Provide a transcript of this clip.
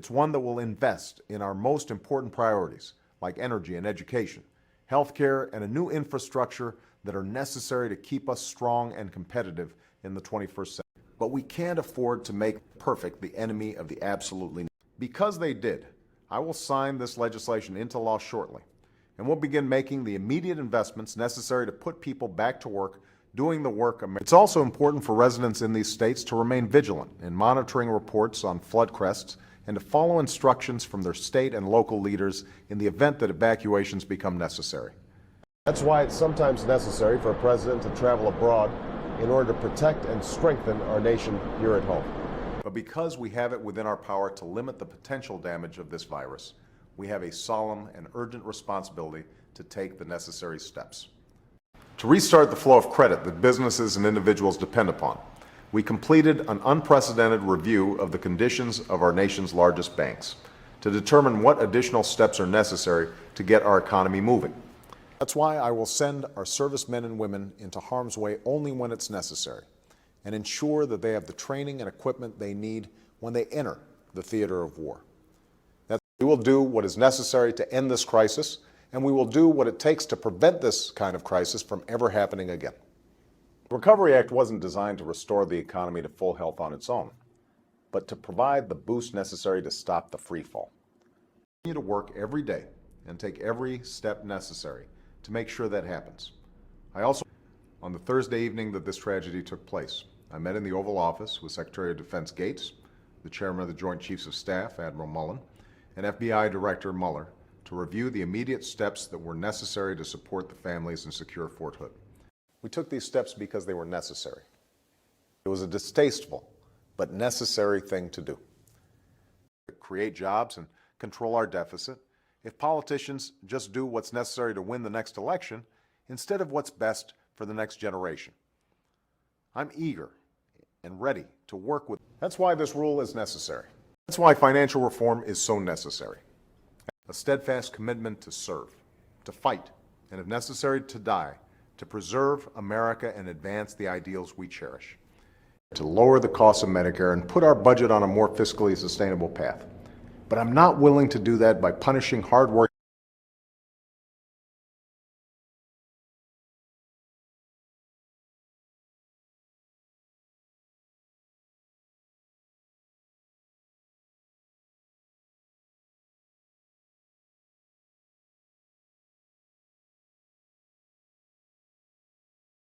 It's one that will invest in our most important priorities, like energy and education, healthcare, and a new infrastructure that are necessary to keep us strong and competitive in the 21st century. But we can't afford to make perfect the enemy of the absolutely. Because they did, I will sign this legislation into law shortly, and we'll begin making the immediate investments necessary to put people back to work doing the work. It's also important for residents in these states to remain vigilant in monitoring reports on flood crests and to follow instructions from their state and local leaders in the event that evacuations become necessary. That's why it's sometimes necessary for a president to travel abroad in order to protect and strengthen our nation here at home. But because we have it within our power to limit the potential damage of this virus, we have a solemn and urgent responsibility to take the necessary steps. To restart the flow of credit that businesses and individuals depend upon, we completed an unprecedented review of the conditions of our nation's largest banks to determine what additional steps are necessary to get our economy moving. That's why I will send our servicemen and women into harm's way only when it's necessary and ensure that they have the training and equipment they need when they enter the theater of war. We will do what is necessary to end this crisis, and we will do what it takes to prevent this kind of crisis from ever happening again. The Recovery Act wasn't designed to restore the economy to full health on its own, but to provide the boost necessary to stop the free fall. We continue to work every day and take every step necessary to make sure that happens. On the Thursday evening that this tragedy took place, I met in the Oval Office with Secretary of Defense Gates, the Chairman of the Joint Chiefs of Staff, Admiral Mullen, and FBI Director Mueller to review the immediate steps that were necessary to support the families and secure Fort Hood. We took these steps because they were necessary. It was a distasteful but necessary thing to do. To create jobs and control our deficit if politicians just do what's necessary to win the next election instead of what's best for the next generation. I'm eager and ready to work with. That's why this rule is necessary. That's why financial reform is so necessary. A steadfast commitment to serve, to fight, and if necessary, to die, to preserve America and advance the ideals we cherish, to lower the cost of Medicare and put our budget on a more fiscally sustainable path. But I'm not willing to do that by punishing hard-working